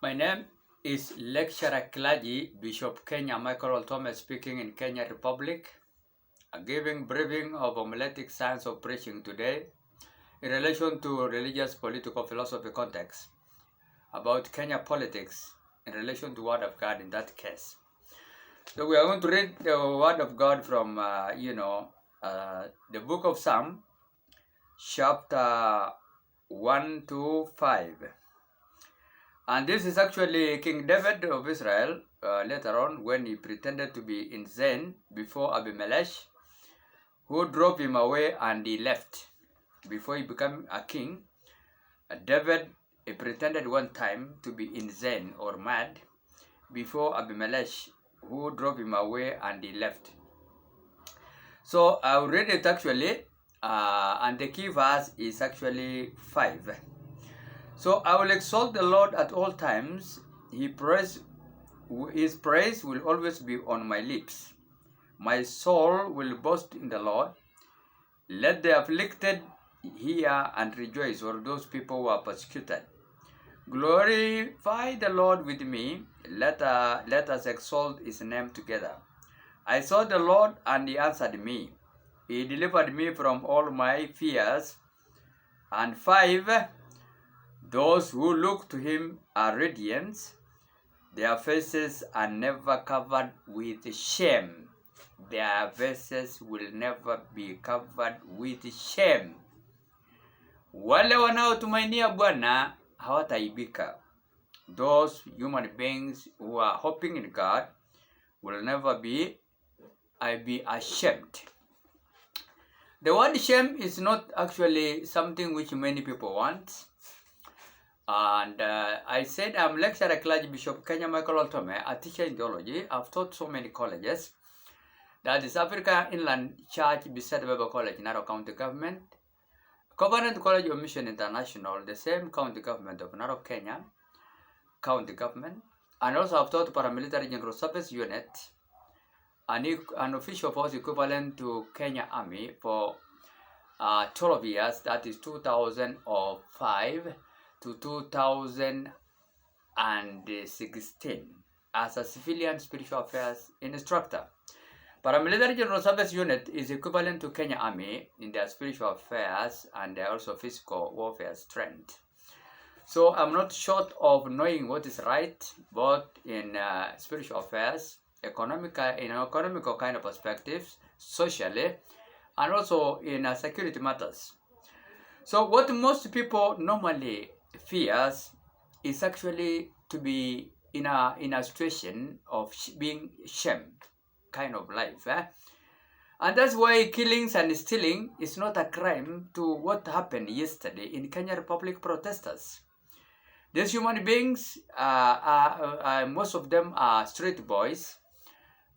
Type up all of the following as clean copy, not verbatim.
My name is Lecturer Clergy Bishop Kenya Michael Loltome speaking in Kenya Republic, giving briefing of homiletic science of preaching today in relation to religious political philosophy context about Kenya politics in relation to Word of God in that case. So we are going to read the Word of God from, the book of Psalm, chapter 1 to 5. And this is actually King David of Israel later on when he pretended to be insane before Abimelech, who drove him away and he left. Before he became a king, David pretended one time to be insane or mad before Abimelech, who drove him away and he left. So I'll read it actually, and the key verse is actually 5. So I will exalt the Lord at all times. His praise will always be on my lips. My soul will boast in the Lord. Let the afflicted hear and rejoice, or those people who are persecuted. Glorify the Lord with me. Let us exalt his name together. I sought the Lord and he answered me. He delivered me from all my fears. And 5, those who look to him are radiant. Their faces are never covered with shame. Their faces will never be covered with shame. Wale wanaotumainia Bwana hawataibika. Those human beings who are hoping in God will never be ashamed. The word shame is not actually something which many people want. And I said I'm lecturer clergy Bishop Kenya Michael Loltome, a teacher in theology. I've taught so many colleges. That is Africa Inland Church beside Bible College, Narok County Government, Covenant College of Mission International, the same county government of Narok, Kenya, county government. And also I've taught paramilitary general service unit, an official force equivalent to Kenya Army for 12 years, that is 2005 to 2016 as a civilian spiritual affairs instructor. Paramilitary General Service Unit is equivalent to Kenya Army in their spiritual affairs and also physical warfare strength. So I'm not short of knowing what is right, both in spiritual affairs, economical kind of perspectives, socially, and also in security matters. So what most people normally fears is actually to be in a situation of being shamed kind of life. And that's why killings and stealing is not a crime to what happened yesterday in Kenya Republic protesters. These human beings, most of them are street boys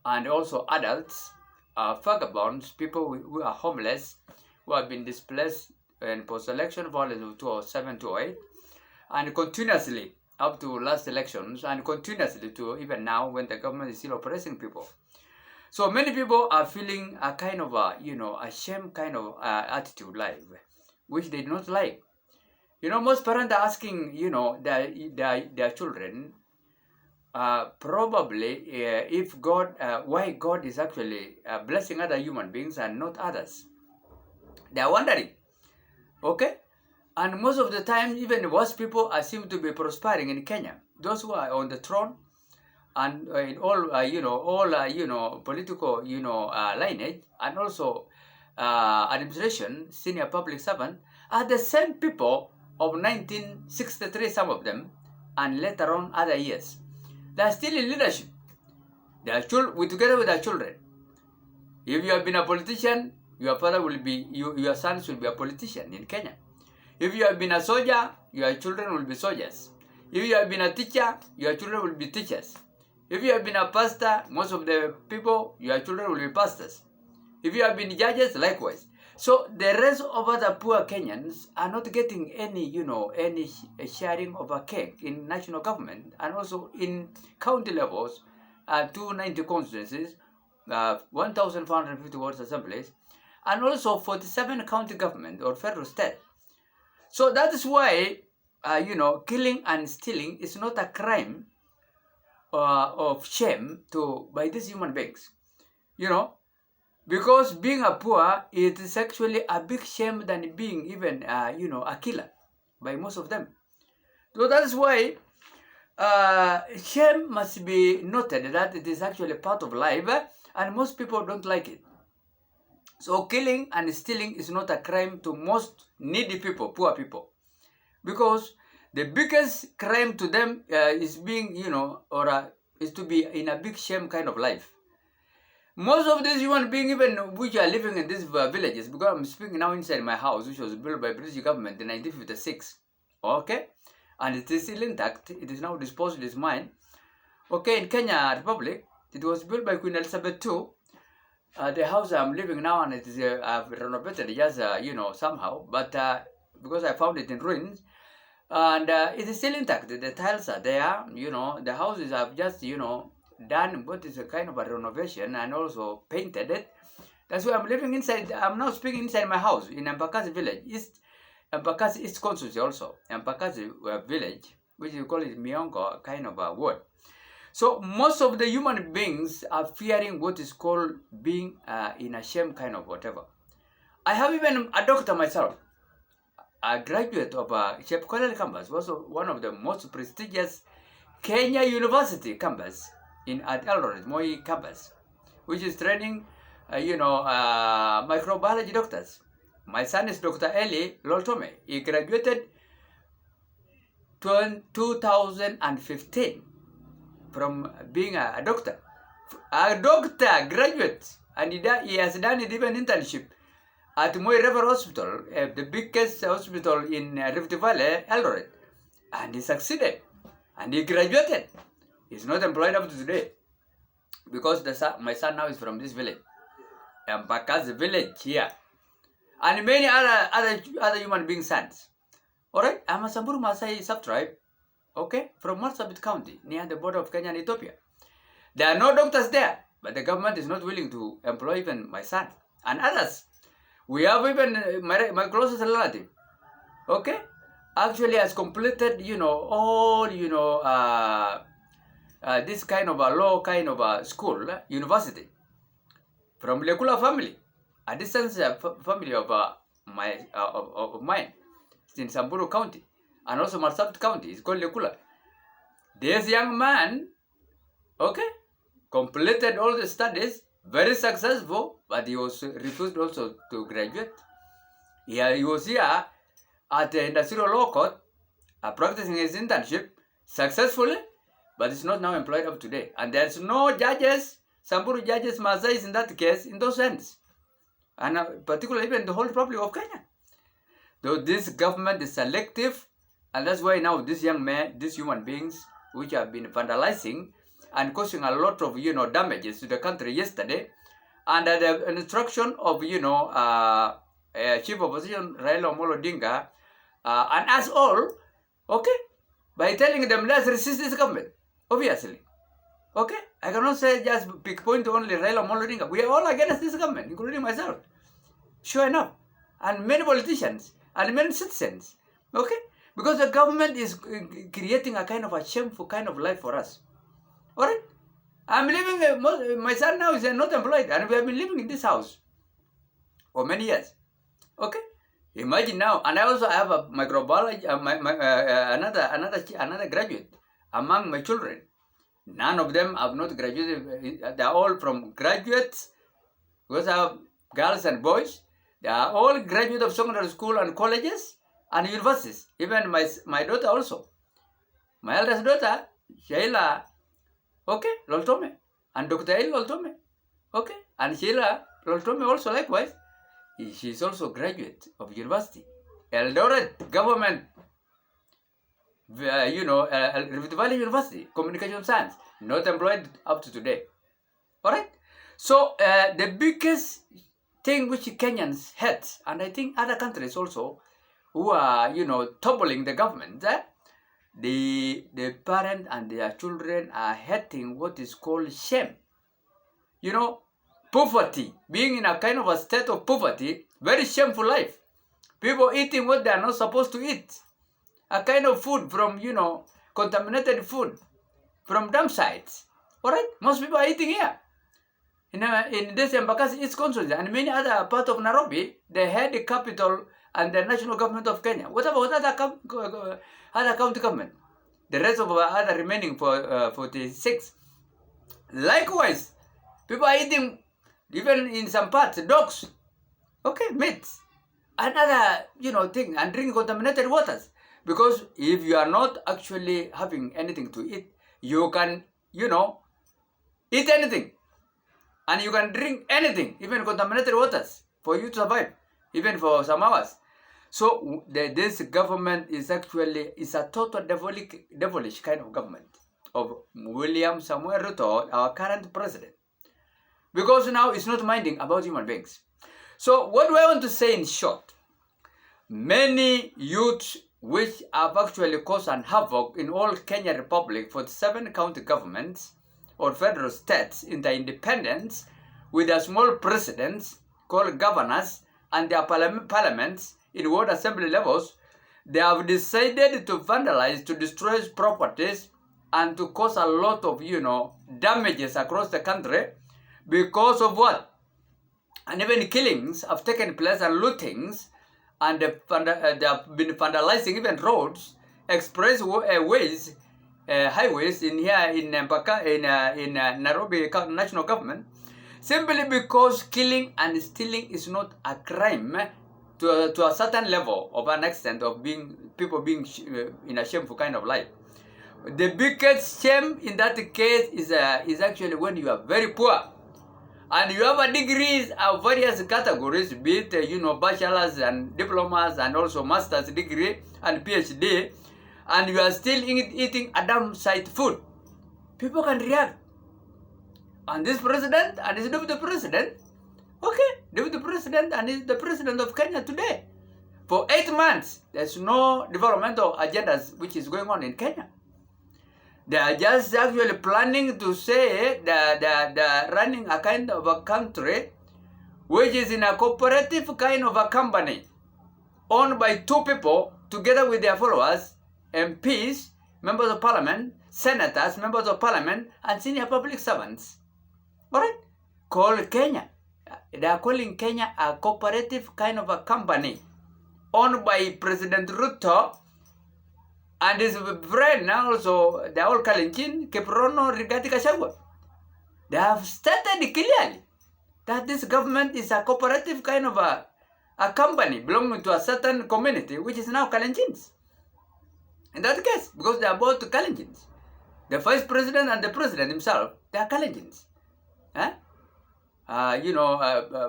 and also adults, vagabonds, people who are homeless, who have been displaced in post-election violence of 2007 to 2008, and continuously up to last elections, and continuously to even now when the government is still oppressing people. So many people are feeling a kind of a shame kind of attitude life, which they do not like. Most parents are asking, their children, probably if God, why God is actually blessing other human beings and not others. They are wondering. Okay? And most of the time, even worse people seem to be prospering in Kenya. Those who are on the throne and in all, political, lineage, and also administration, senior public servant, are the same people of 1963, some of them, and later on other years. They are still in leadership. They are together with their children. If you have been a politician, your father will be, your sons will be a politician in Kenya. If you have been a soldier, your children will be soldiers. If you have been a teacher, your children will be teachers. If you have been a pastor, most of the people, your children will be pastors. If you have been judges, likewise. So the rest of other poor Kenyans are not getting any, any sharing of a cake in national government and also in county levels, 290 constituencies, 1,450 wards assemblies, and also 47 county government or federal state. So that is why killing and stealing is not a crime of shame by these human beings. Because being a poor is actually a big shame than being even, a killer by most of them. So that's why shame must be noted that it is actually part of life, and most people don't like it. So killing and stealing is not a crime to most needy people, poor people, because the biggest crime to them is being, is to be in a big shame kind of life. Most of these human beings, even which are living in these villages, because I'm speaking now inside my house, which was built by British government in 1956, okay, and it is still intact. It is now disposed. It is mine. Okay, in Kenya Republic, it was built by Queen Elizabeth II. The house I'm living now, and it is I've renovated just somehow, but because I found it in ruins, and it is still intact. The tiles are there. The houses have just done what is a kind of a renovation and also painted it. That's why I'm living inside. I'm now speaking inside my house in Embakasi village, Embakasi East Constituency also, Embakasi village, which you call it Miongo kind of a word. So most of the human beings are fearing what is called being in a shame kind of whatever. I have even a doctor myself, a graduate of Chep College campus, was one of the most prestigious Kenya University campus at Eldoret, Moi campus, which is training, microbiology doctors. My son is Dr. Eli Loltome. He graduated 2015 from being a doctor. A doctor graduate, and he has done it even internship at Moi River Hospital, the biggest hospital in Rift Valley, Eldoret, and he succeeded, and he graduated. He's not employed up to today, because my son now is from this village, Embakasi village here, and many other human beings' sons. All right, I'm a Samburu Maasai sub-tribe, okay, from Marsabit County, near the border of Kenya and Ethiopia. There are no doctors there, but the government is not willing to employ even my son and others. We have even my closest relative, okay, actually has completed, all, this kind of a law kind of a school, university, from Lekula family, a distant family of mine. It's in Samburu County, and also Marsabit County. It's called Lekula. This young man, okay, completed all the studies, very successful, but he was refused also to graduate. He was here at the Industrial Law Court, practicing his internship successfully, but is not now employed up to date. And there's no judges, Samburu judges, Maasais in that case, in those ends. And particularly even the whole Republic of Kenya. Though this government is selective, and that's why now these young men, these human beings, which have been vandalizing and causing a lot of, damages to the country yesterday, under the instruction of, Chief Opposition Raila Amolo Odinga, and us all, okay, by telling them, let's resist this government, obviously. Okay? I cannot say just pick point only Raila Amolo Odinga. We are all against this government, including myself. Sure enough. And many politicians, and many citizens. Okay? Because the government is creating a kind of a shameful kind of life for us. Alright? I'm living, my son now is not employed, and we have been living in this house for many years. Okay? Imagine now, and I also have a microbiology, another graduate among my children. None of them have not graduated. They are all from graduates, because I have girls and boys. They are all graduates of secondary school and colleges and universities. Even my daughter also. My eldest daughter, Sheila, okay, Loltome, and Dr. El Loltome, okay, and Sheila Loltome also likewise. She is also a graduate of university. Eldoret government, Rift Valley University, communication science, not employed up to today. Alright? So, the biggest thing which Kenyans hate, and I think other countries also, who are, toppling the government, the parents and their children are hating what is called shame. Poverty, being in a kind of a state of poverty, very shameful life. People eating what they are not supposed to eat. a kind of food from, contaminated food from dump sites. All right, most people are eating here. In this Embakasi East Constituency and many other parts of Nairobi, the head capital and the national government of Kenya. What about other county government? The rest of other remaining 46. Likewise, people are eating, even in some parts, dogs, okay, meat, and other, thing, and drinking contaminated waters. Because if you are not actually having anything to eat, you can, eat anything. And you can drink anything, even contaminated waters, for you to survive, even for some hours. So this government is actually a total devilish kind of government of William Samuel Ruto, our current president. Because now it's not minding about human beings. So what do I want to say in short? Many youths which have actually caused an havoc in all Kenya Republic for 7 county governments or federal states in their independence with their small presidents called governors and their parliaments in ward assembly levels, they have decided to vandalize, to destroy properties and to cause a lot of, damages across the country because of what? And even killings have taken place and lootings, and they have been vandalizing even roads, expressways, highways in here in Nairobi national government, simply because killing and stealing is not a crime to a certain level of an extent of people being in a shameful kind of life. The biggest shame in that case is actually when you are very poor and you have a degrees of various categories, be it bachelors and diplomas and also master's degree and PhD, and you are still eating a damn site food. People can react. And this president and his deputy president, okay, deputy president and is the president of Kenya today. For 8 months, there's no developmental agendas which is going on in Kenya. They are just actually planning to say that they're running a kind of a country which is in a cooperative kind of a company owned by 2 people together with their followers, MPs, members of parliament, senators, members of parliament, and senior public servants. Alright? Called Kenya. They are calling Kenya a cooperative kind of a company owned by President Ruto and his friend also, they are all Kalenjin, Kiprono, Rigathi Gachagua. They have stated clearly that this government is a cooperative kind of a company belonging to a certain community, which is now Kalenjins. In that case, because they are both Kalenjins. The vice president and the president himself, they are Kalenjins.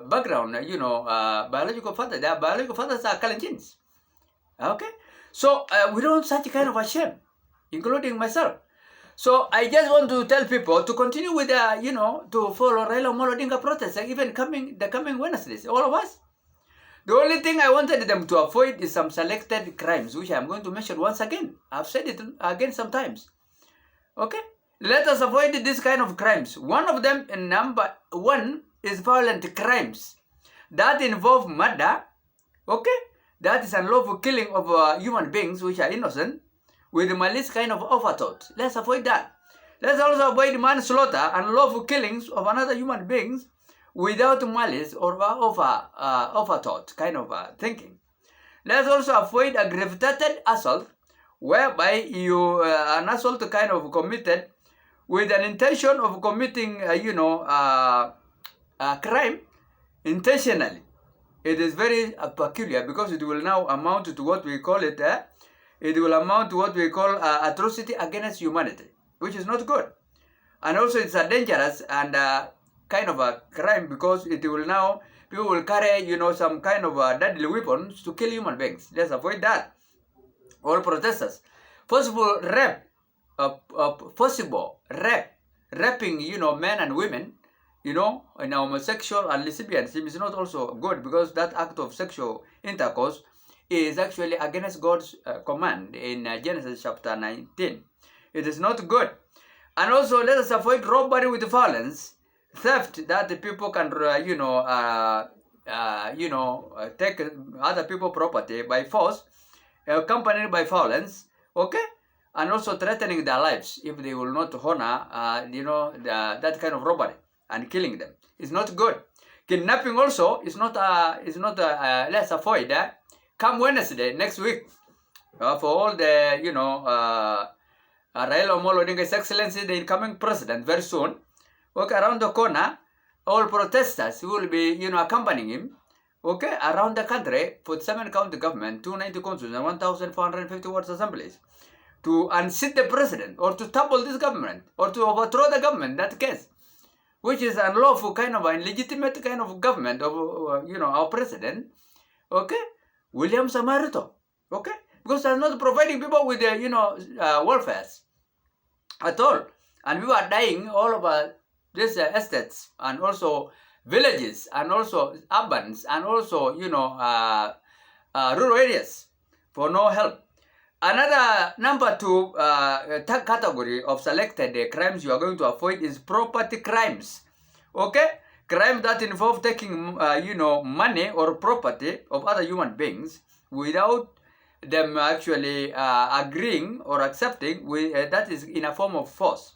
Background, biological father, their biological fathers are Kalenjins. Okay? So, we don't want such kind of a shame, including myself. So, I just want to tell people to continue with, to follow Raila Amolo Odinga protests, even the coming Wednesdays, all of us. The only thing I wanted them to avoid is some selected crimes, which I'm going to mention once again. I've said it again sometimes. Okay? Let us avoid this kind of crimes. One of them, number 1, is violent crimes that involve murder. Okay? That is unlawful killing of human beings which are innocent with malice kind of overthought. Let's avoid that. Let's also avoid manslaughter and unlawful killings of another human beings without malice or overthought kind of thinking. Let's also avoid aggravated assault, whereby an assault kind of committed with an intention of committing, a crime intentionally. It is very peculiar because it will now amount to what we call it, it will amount to what we call atrocity against humanity, which is not good. And also it's a dangerous and kind of a crime because it will now, people will carry, some kind of deadly weapons to kill human beings. Let's avoid that. All protesters. Possible rape, raping, men and women, in homosexual and lesbianism is not also good because that act of sexual intercourse is actually against God's command in Genesis chapter 19. It is not good. And also let us avoid robbery with violence, theft that the people can, take other people's property by force accompanied by violence, okay, and also threatening their lives if they will not honor, that kind of robbery and killing them. It's not good. Kidnapping also is not. Let's avoid that. Come Wednesday next week, for all the Raila Amolo Odinga's Excellency, the incoming president, very soon. Okay, around the corner, all protesters will be, accompanying him. Okay, around the country, for 7 county government, 290 constitutions, and 1,450 wards assemblies, to unseat the president, or to topple this government, or to overthrow the government, that case, which is unlawful kind of illegitimate kind of government of, our president, okay, William Samarito, okay, because they're not providing people with their, welfare at all, and we are dying all over these estates, and also villages, and also urbans, and also, rural areas for no help. Another number 2 category of selected crimes you are going to avoid is property crimes. Okay? Crimes that involve taking, money or property of other human beings without them actually agreeing or accepting, that is in a form of force.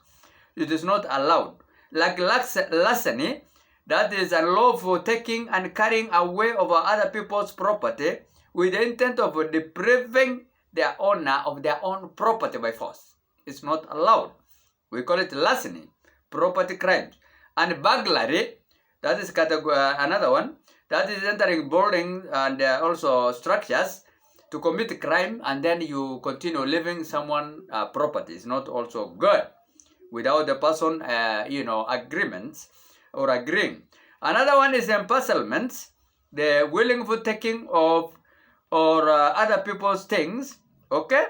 It is not allowed. Like larceny, that is unlawful taking and carrying away over other people's property with the intent of depriving their owner of their own property by force. It's not allowed. We call it larceny, property crimes. And burglary, that is another one, that is entering buildings and also structures to commit crime, and then you continue living someone's property. It's not also good without the person, agreements or agreeing. Another one is embezzlement, the willful taking of or other people's things, okay,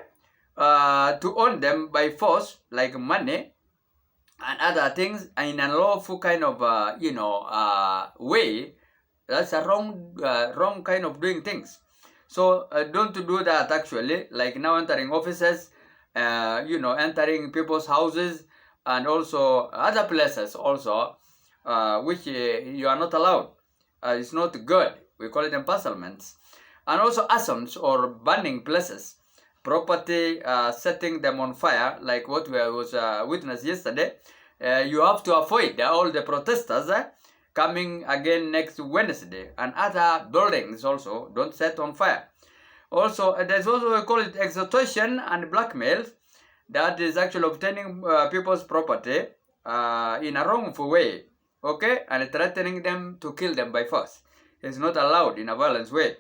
to own them by force, like money and other things, in a lawful kind of, way. That's a wrong kind of doing things. So don't do that actually, like now entering offices, entering people's houses, and also other places also, which you are not allowed. It's not good. We call it embezzlement. And also arson or burning places, property, setting them on fire, like what we was witnessed yesterday. You have to avoid all the protesters coming again next Wednesday, and other buildings also don't set on fire. Also, there's also, we call it extortion and blackmail. That is actually obtaining people's property in a wrongful way, okay, and threatening them to kill them by force. It's not allowed in a violent way.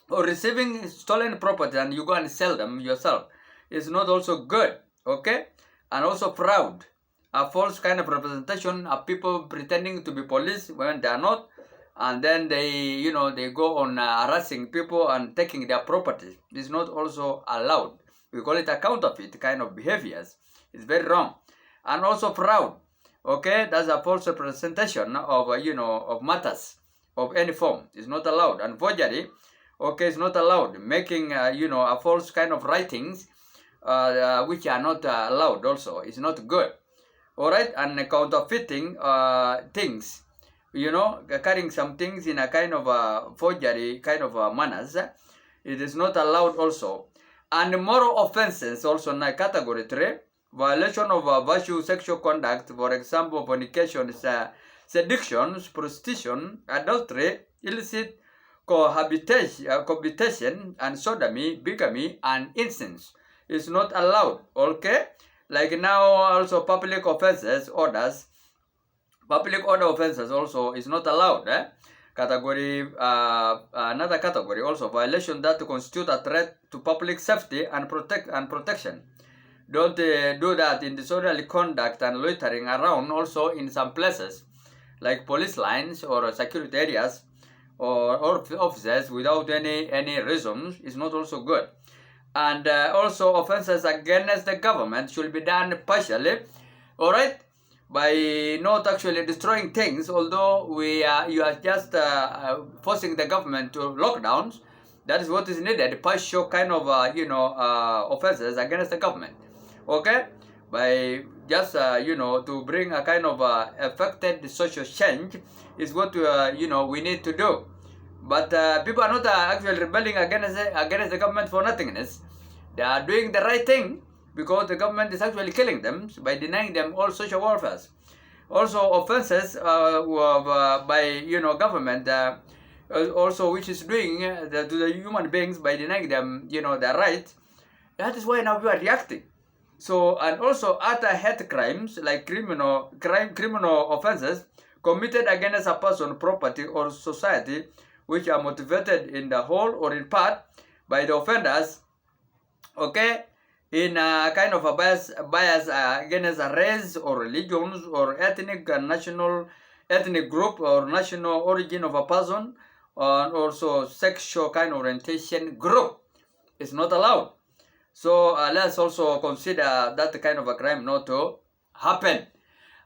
Or receiving stolen property and you go and sell them yourself is not also good, okay? And also fraud, a false kind of representation of people pretending to be police when they are not, and then they, they go on harassing people and taking their property. It's not also allowed. We call it a counterfeit kind of behaviors. It's very wrong. And also fraud, okay? That's a false representation of, of matters of any form. It's not allowed. And forgery, okay, it's not allowed. Making, a false kind of writings, which are not allowed also. It's not good. All right, and counterfeiting things, carrying some things in a kind of forgery kind of manners, it is not allowed also. And moral offenses also in category 3, violation of virtue sexual conduct, for example, fornication, seduction, prostitution, adultery, illicit cohabitation, and sodomy, bigamy, and incense is not allowed, okay? Like now also public offenses orders, public order offenses also is not allowed, Category, another category also, violation that constitute a threat to public safety and protection. Don't do that in disorderly conduct and loitering around also in some places, like police lines or security areas, or offices without any reasons is not also good. And also offenses against the government should be done partially, all right, by not actually destroying things, although you are just forcing the government to lockdowns. That is what is needed, partial kind of offenses against the government, okay, by just to bring a kind of affected social change is what we need to do. But people are not actually rebelling against the government for nothingness. They are doing the right thing because the government is actually killing them by denying them all social welfare. Also, offenses by government also which is doing to the human beings by denying them their rights. That is why now we are reacting. So, and also other hate crimes like criminal offenses committed against a person, property, or society, which are motivated in the whole or in part by the offenders, okay, in a kind of a bias against a race or religions or ethnic and national ethnic group or national origin of a person, and also sexual kind of orientation group is not allowed. So let's also consider that kind of a crime not to happen.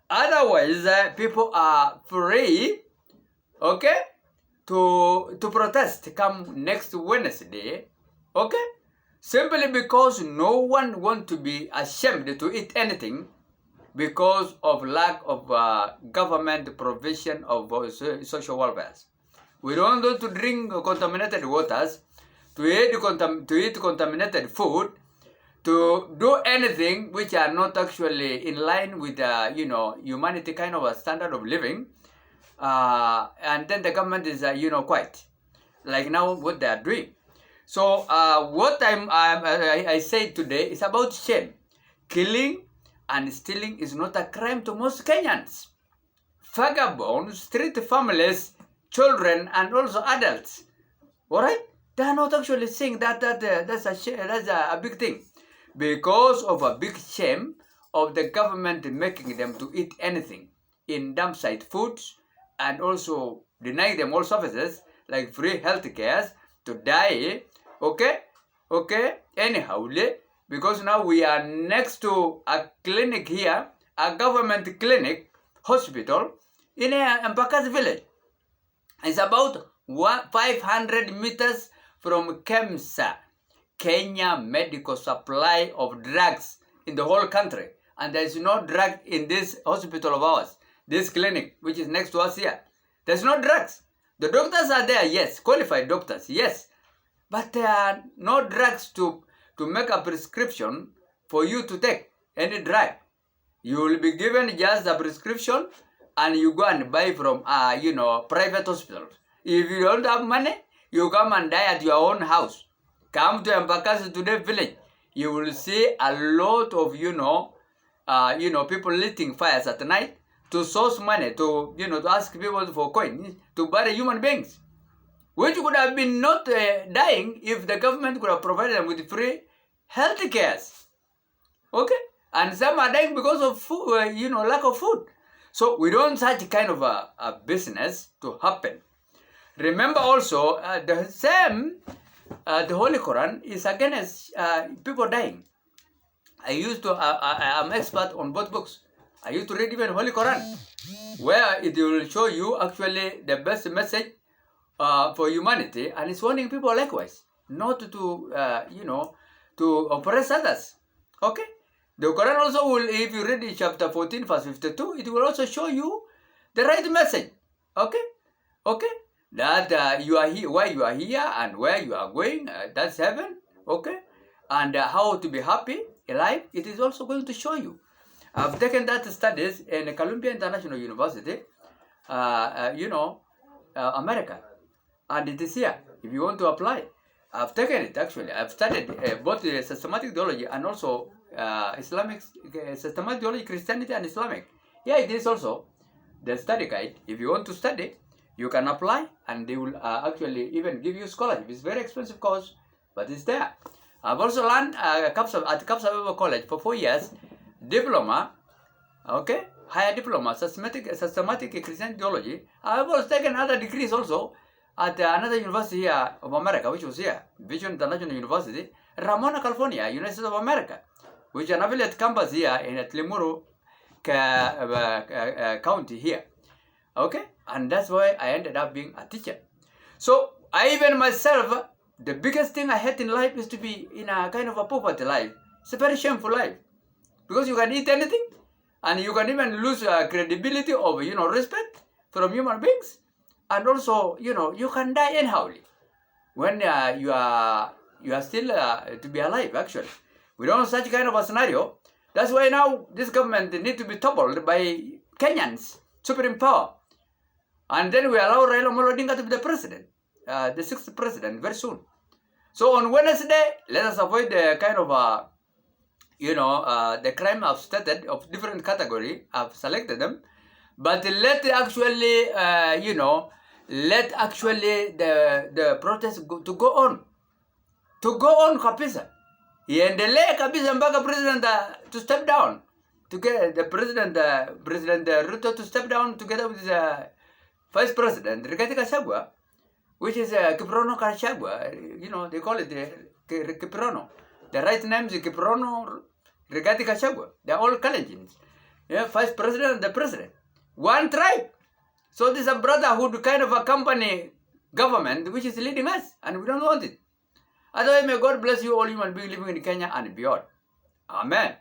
Otherwise, people are free, okay, to protest come next Wednesday, okay, simply because no one wants to be ashamed to eat anything because of lack of government provision of social welfare. We don't want to drink contaminated waters, to eat contaminated food, to do anything which are not actually in line with humanity kind of a standard of living, and then the government is quiet, like now what they are doing. So what I say today is about shame. Killing and stealing is not a crime to most Kenyans. Vagabonds, street families, children, and also adults. All right, they are not actually saying that's a big thing, because of a big shame of the government making them to eat anything in dump site foods and also denying them all services like free health care to die, okay, anyhow, because now we are next to a clinic here, a government clinic, hospital, in Mpaka's village. It's about 500 meters from KEMSA, Kenya Medical Supply of Drugs in the whole country. And there is no drug in this hospital of ours, this clinic, which is next to us here. There's no drugs. The doctors are there, yes, qualified doctors, yes. But there are no drugs to make a prescription for you to take any drug. You will be given just a prescription and you go and buy from, private hospitals. If you don't have money, you come and die at your own house. Come to Embakasi today village. You will see a lot of, people lighting fires at night to source money, to ask people for coins, to bury human beings, which would have been not dying if the government could have provided them with free health care. Okay? And some are dying because of food, lack of food. So we don't such kind of a business to happen. Remember also, the same, the Holy Quran is against people dying. I'm expert on both books. I used to read even Holy Quran, where it will show you actually the best message for humanity, and it's warning people likewise not to, to oppress others. Okay? The Quran also will, if you read chapter 14, verse 52, it will also show you the right message. Okay? Okay? That you are here, why you are here, and where you are going, that's heaven. Okay? And how to be happy in life, it is also going to show you. I've taken that studies in Columbia International University, America. And it is here, if you want to apply. I've taken it actually. I've studied both the systematic theology and also Islamic, systematic theology, Christianity and Islamic. Yeah, it is also the study guide. If you want to study, you can apply and they will actually even give you scholarship. It's a very expensive course, but it's there. I've also learned at Kapsa College for 4 years, diploma, okay, higher diploma, systematic Christian theology. I've also taken other degrees also at another university here of America, which was here, Vision International University, Ramona, California, United States of America, which is an affiliate campus here in Limuru County here. Okay? And that's why I ended up being a teacher. So, I even myself, the biggest thing I hate in life is to be in a kind of a poverty life. It's a very shameful life. Because you can eat anything, and you can even lose credibility of, respect from human beings. and also, you can die anyhowly when you are still to be alive, actually. We don't want such kind of a scenario. That's why now this government need to be toppled by Kenyans, supreme power. And then we allow Raila Amolo Odinga to be the president, the sixth president, very soon. So on Wednesday, let us avoid the kind of, the crime I've stated of different category. I've selected them. But let actually, let actually the protest go on. To go on kabisa. Iendelee kabisa mpaka president to step down. To get the president Ruto to step down together with the vice president, Rigathi Gachagua, which is Kiprono Gachagua. They call it Kiprono. The right name is Kiprono Rigathi Gachagua. They are all Kenyans. Vice president and the president. One tribe. So this is a brotherhood kind of a company government which is leading us, and we don't want it. Otherwise, may God bless you all human beings living in Kenya and beyond. Amen.